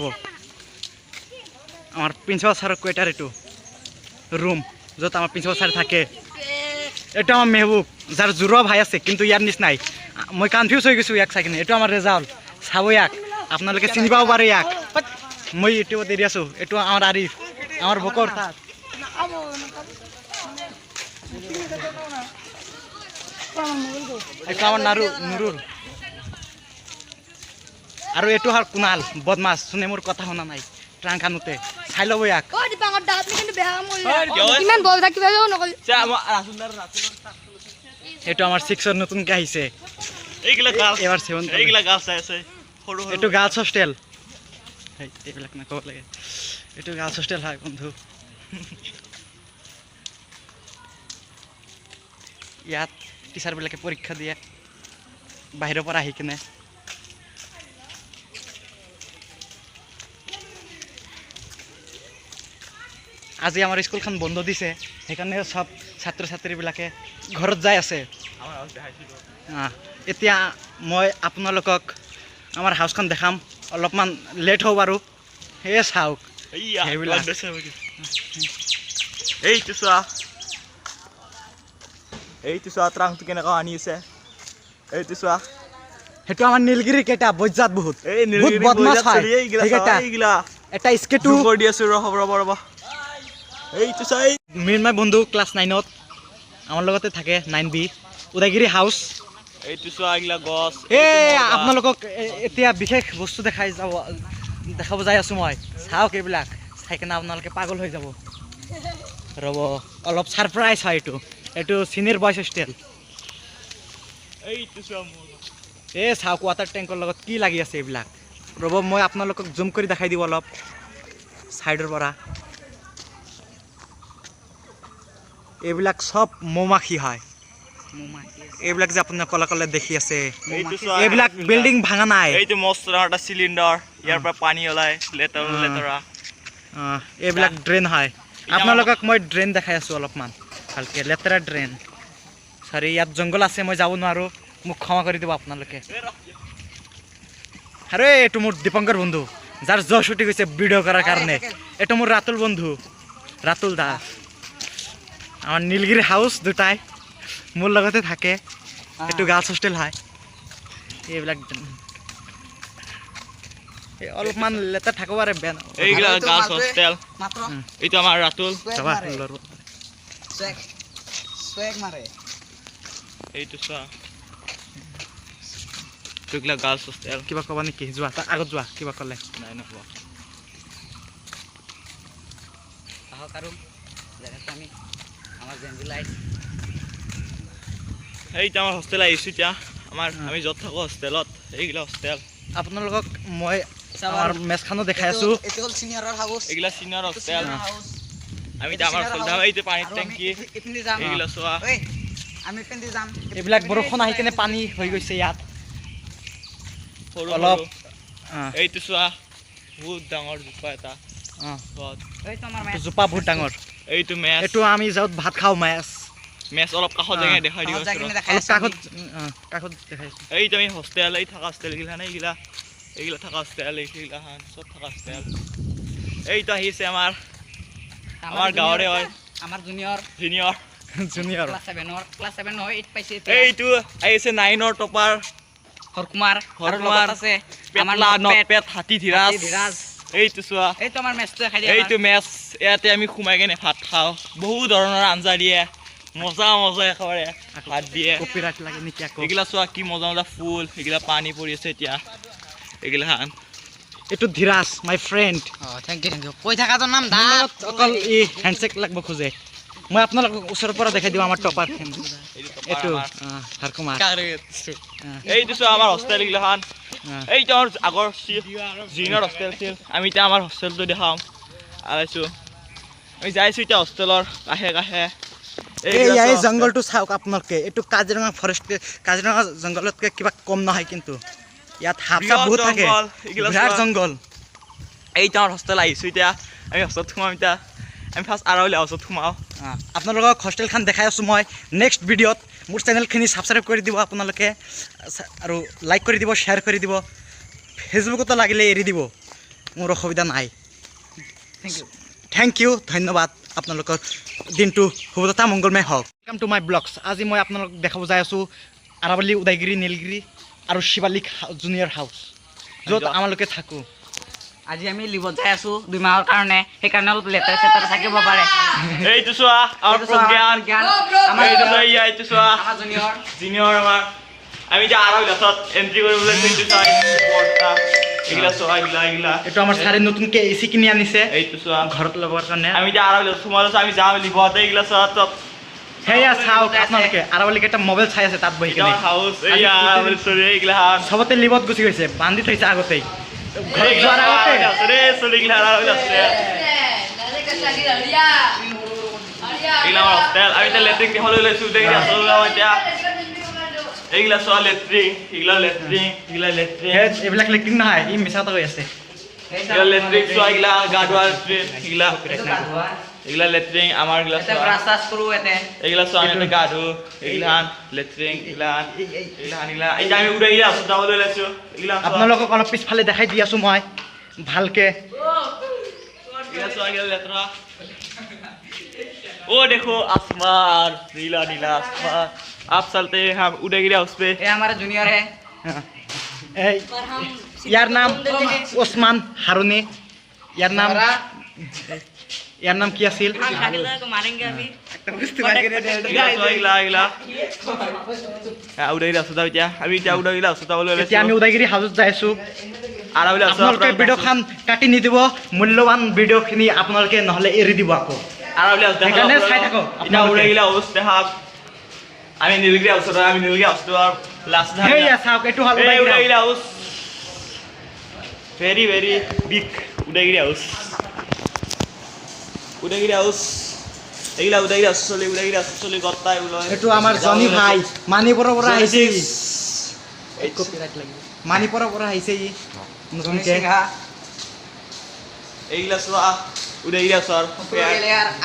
ৰ'ব আমাৰ প্ৰিন্সিপাল ছাৰৰ কোৱাৰ্টাৰ এইটো ৰুম য'ত আমাৰ প্ৰিন্সিপাল ছাৰ থাকে এইটো আমাৰ মেহবুব যাৰ জোৰুৱা ভাই আছে কিন্তু ইয়াৰ নিচিনাই মই কনফিউজ হৈ গৈছোঁ ইয়াক চাই কিনে এইটো আমাৰ ৰেজাউল চাব ইয়াক আপোনালোকে চিনি পাব পাৰে ইয়াক মই ইউটিউবত এৰি আছোঁ এইটো আমাৰ আৰিফ আমাৰ বকৰ এইটো আমাৰ নুৰুল আৰু এইটো হ'ল কুনাল বদমাছ যোনে মোৰ কথা শুনা নাই ট্ৰাং খানোতে চাই ল'ব ইয়াক এইটো আমাৰ 6ৰ নতুনকৈ আহিছে এইবাৰ 7 এইটো গাৰ্লছ হোষ্টেল এইবিলাক নক'ব লাগে এইটো গাৰ্লছ হোষ্টেল হয় বন্ধু ইয়াত টিচাৰবিলাকে পৰীক্ষা দিয়ে বাহিৰৰ পৰা আহি কিনে আজি আমাৰ স্কুলখন বন্ধ দিছে সেইকাৰণে সব ছাত্ৰ ছাত্ৰীবিলাকে ঘৰত যাই আছে এতিয়া মই আপোনালোকক আমাৰ হাউচখন দেখাম অলপমান লেট হ'ব বাৰু সেয়ে চাওক এইটো চোৱা ট্ৰাংটো কেনেকুৱা আনি আছে এইটো চোৱা সেইটো আমাৰ নীলগিৰি কেইটা বজ্জাত বহুত এটা স্কেটু কৰি দি আছো ৰ'ব এইটো চাই মৃন্ময় বন্ধু ক্লাছ 9ত আমাৰ লগতে থাকে 9B উদয়গিৰি হাউচ এইটো চোৱা এইগিলা গছ আপোনালোকক এতিয়া বিশেষ বস্তু দেখাব যাই আছোঁ মই চাওক এইবিলাক চাই কিনে আপোনালোকে পাগল হৈ যাব ৰ'ব অলপ ছাৰপ্ৰাইজ হয় এইটো চিনিয়ৰ বয়জ হোষ্টেল চাওক ৱাটাৰ টেংকৰ লগত কি লাগি আছে এইবিলাক ৰ'ব মই আপোনালোকক জুম কৰি দেখাই দিব অলপ ছাইডৰ পৰা এইবিলাক সব মৌমাখি হয় এইবিলাক যে আপোনাৰ কলা কলা দেখি আছে এইবিলাক বিল্ডিং ভাঙা নাই এইটো মস্ত এটা চিলিণ্ডাৰ ইয়াৰ পৰা পানী ওলাই লেতেৰা এইবিলাক ড্ৰেইন হয় আপোনালোকক মই ড্ৰেইন দেখাই আছোঁ অলপমান ভালকে লেতেৰা ড্ৰেইন সৰি ইয়াত জংঘল আছে মই যাব নোৱাৰোঁ মোক ক্ষমা কৰি দিব আপোনালোকে আৰে এইটো মোৰ দীপংকৰ বন্ধু যাৰ জছ উঠি গৈছে ভিডিঅ' কৰাৰ কাৰণে এইটো মোৰ ৰাতুল বন্ধু ৰাতুল দাস আমাৰ নীলগিৰি হাউস দুটাই মোৰ লগতে থাকে এইটো গাৰ্লছ হোষ্টেল হয় এইবিলাক অলপমান লেতেৰা থাকিব পাৰে বেয়া এইগিলা গাৰ্লছ হোষ্টেল এইটো আমাৰ ৰাতুল এইটো চোৱা এইগিলা গাৰ্লছ হোষ্টেল কিবা ক'বা নেকি যোৱা তাৰ আগত যোৱা কিবা ক'লে নাই নক'বা আহক আৰু যেনেকৈ আমি আমাৰ জেনজিলাইট এইটো আমাৰ হোষ্টেল আহিছোঁ এতিয়া আমি য'ত থাকোঁ হোষ্টেলত এইগিলা হোষ্টেল আপোনালোকক মই আমাৰ মেচখানো দেখাই আছোঁ এইটো হ'ল চিনিয়ৰৰ হাউচ এইগিলা চিনিয়ৰ হোষ্টেল আমি এতিয়া আমাৰ হোষ্টেল যাম এইটো পানীৰ টেংকি এইগিলা চোৱা আমি পিন্ধি যাম এইবিলাক বৰষুণ আহি কিনে পানী হৈ গৈছে ইয়াত অলপ এইটো চোৱা বহুত ডাঙৰ জোপা এটা জোপা বহুত ডাঙৰ এইটো মেচ এইটো আমি য'ত ভাত খাওঁ মেচ অলপ কাষত জেগাই দেখাই দিওঁ কাষত দেখাইছোঁ এইটো আমি হোষ্টেল এই থকা হোষ্টেল এইগিলা নাই এইগিলা থকা হোষ্টেল এইগিলা চব থকা হোষ্টেল এইটো আহিছে আমাৰ গাঁৱৰে হয় আমাৰ জুনিয়ৰ ক্লাছ 7 হয় 8 পাইছে এইটো আহিছে 9ৰ টপাৰ হৰকুমাৰ আছে আমাৰ নটপেট হাতী ধীৰাজ এইটো চোৱা এইটো আমাৰ মেচটো খাই এইটো মেচ ইয়াতে আমি সোমাই কেনে ভাত খাওঁ বহু ধৰণৰ আঞ্জা দিয়ে মজা একেবাৰে ভাত দিয়ে কপিৰাইট লাগে নেকি আকৌ এইগিলা চোৱা কি মজা ফুল এইগিলা পানী পৰি আছে এতিয়া এইগিলা এইটো Dheeraj my friend thank you কৈ থাকাটোৰ নাম অকল হেণ্ডশেক লাগিব খোজে মই আপোনালোকক ওচৰৰ পৰা দেখাই দিওঁ আমাৰ টপাৰ এইটো হৰকুমাৰ এইটো চোৱা আমাৰ হোষ্টেল এইগিলাখান এইটো আমাৰ আগৰ জুনিয়ৰ হোষ্টেল আছিল আমি এতিয়া আমাৰ হোষ্টেলটো দেখাম আহিছোঁ আমি যাইছোঁ এতিয়া হোষ্টেলৰ কাষে এই জংঘলটো চাওক আপোনালোকে এইটো কাজিৰঙা জংঘলতকৈ কিবা কম নহয় কিন্তু ইয়াত সাপ চাপ বহুত থাকে বিৰাট জংঘল এইটো আমাৰ হোষ্টেল আহিছোঁ এতিয়া আমি হোষ্টেলত সোমাম এতিয়া আমি ফাৰ্ষ্ট আৰৱলি হাউচত সোমাওঁ আপোনালোকক হোষ্টেলখন দেখাই আছোঁ মই নেক্সট ভিডিঅ'ত মোৰ চেনেলখিনি ছাবস্ক্ৰাইব কৰি দিব আপোনালোকে আৰু লাইক কৰি দিব শ্বেয়াৰ কৰি দিব ফেচবুকতো লাগিলে এৰি দিব মোৰ অসুবিধা নাই থেংক ইউ থেংক ইউ ধন্যবাদ আপোনালোকৰ দিনটো শুভ তথা মংগলময় হওক ৱেলকাম টু মাই ব্লগছ আজি মই আপোনালোকক দেখাব যাই আছোঁ আৰাৱলী উদয়গিৰি নীলগিৰি আৰু শিৱালিক জুনিয়ৰ হাউচ য'ত আমালোকে থাকোঁ আজি আমি লিভত যাই আছো 2 মাহৰ কাৰণে সেইকাৰণে অলপ লেটাৰ চেটাৰ থাকিব পাৰে এইটো চোৱা আমাৰ প্ৰজ্ঞান এইটো চোৱা আমাৰ জুনিয়ৰ জিনিয়ৰ আমাৰ আমি যে আৰু লাছত এন্ট্ৰি কৰিবলৈ এইটো চোৱা এইগিলা চোৱা এইগিলা এইটো আমাৰ ছাৰে নতুনকৈ এচি কিনি আনিছে এইটো চোৱা ঘৰত লগোৱাৰ কাৰণে আমি যে আৰু লাছত সোমালো আমি যাম লিভতে এইগিলা চোৱা চব সেয়া চাওক আপোনালোকে আৰাৱলীক এটা মোবাইল চাই আছে তাত বহি কিনে হাউচ এইয়া এইগিলা চবতে লিভত গুচি গৈছে বান্ধি থৈছে আগতেই ঘৰত যোৱাৰ আগতে এইগিলা আমাৰ হোষ্টেল আমি এতিয়া লেট্ৰিন দেখাবলৈ লৈছোঁ এতিয়া এইগিলা চোৱা লেট্ৰিন এইগিলা এইবিলাক লেট্ৰিন নহয় ই মিছা কথা কৈ আছে লেট্ৰিন চোৱা এইগিলা গা ধোৱা লেট্ৰিন এইগিলা লেট্ৰিন আমাৰ গিলা এটা ব্ৰাছ চাছ কৰো এতে এইগিলা চোৱা আমি গা ধো এইগিলা লেট্ৰিন এইগিলা এতিয়া আমি উৰাই গিলা আছো যাবলৈ লৈছোঁ এইগিলা আপোনালোকক অলপ পিছফালে দেখাই দি আছোঁ মই ভালকে এইগিলা চোৱা এইগিলা লেতেৰা ओ देखो आसमान नीला नीला आसमान आप चलते हैं हम उदयगिरी हाउस पे এই আমাৰ জুনিয়ৰ হে এই ইয়াৰ নাম ওছমান হাৰুনি ইয়াৰ নাম কি আছিল উদয়গিৰি হাউচত যাওঁ এতিয়া আমি এতিয়া উদয়গিৰি হাউচত যাবলৈ এতিয়া আমি উদয়গিৰি হাউচত যাই আছোঁ আৰাৱলী আপোনালোকে ভিডিঅ'খন কাটি নিদিব মূল্যৱান ভিডিঅ'খিনি আপোনালোকে নহ'লে এৰি দিব আকৌ আৰাৱলী হাউচ সেইকাৰণে চাই থাকক এতিয়া উদয়গিৰি হাউচ দেখা আমি নীলগিৰি হাউচত আমি নীলগিৰি হাউচটো আৰু লাষ্ট সেয়া চাওক এইটো হ'ল Udayagiri house very very big Udayagiri house Udayagiri house এইগিলা উদয়গিৰি হাউচ চলি গত্তাই ওলাই এইটো আমাৰ জনি ভাই মানিপুৰৰ পৰা আহিছে মানিপুৰৰ পৰা আহিছে ই নতুনকৈ এইগিলা চোৱা উদয়গিৰি হাউচৰ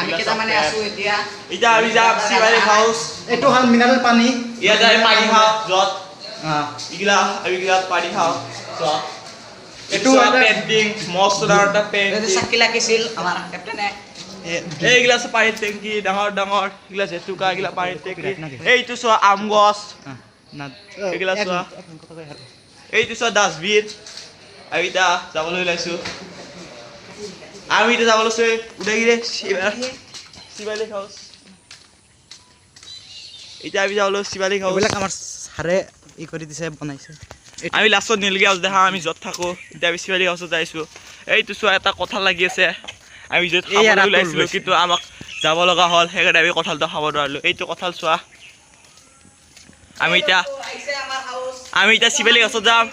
আমি কেইটামানে আছো এতিয়া এতিয়া আমি যাম শিৱালিক হাউচ এইটো হ'ল মিনাৰেল পানী ইয়াত আমি পানী খাওঁ য'ত অঁ এইগিলা আমি ইয়াত পানী খাওঁ চোৱা এইটো পেইণ্টিং মস্ত ডাঙৰ এটা এইটো পেইণ্টিং চাকি লাগিছিল আমাৰ কেপ্টেনে এইগিলা আছে পানীৰ টেংকি ডাঙৰ ডাঙৰ এইগিলা জেতুকা এইগিলা পানীৰ টেংকি এইটো চোৱা আম গছ এইগিলা চোৱা এইটো চোৱা ডাষ্টবিন আমি এতিয়া যাবলৈ ওলাইছোঁ আমি এতিয়া যাব লৈছোঁ উদয়গিৰি শিৱালিক হাউচ এতিয়া আমি যাব লৈছোঁ শিৱালিক হাউচ এইবিলাক আমাৰ ছাৰে ই কৰি দিছে বনাইছে আমি লাষ্টত নীলগিৰি হাউচ দেখা আমি য'ত থাকোঁ এতিয়া আমি শিৱালিক হাউচত যাইছোঁ এইটো চোৱা এটা কঁঠাল লাগি আছে আমি য'ত খাবলৈ ওলাইছিলোঁ কিন্তু আমাক যাব লগা হ'ল সেইকাৰণে আমি কঁঠালটো খাব নোৱাৰিলোঁ এইটো কঁঠাল চোৱা আমি এতিয়া শিৱালিক হাউচত যাম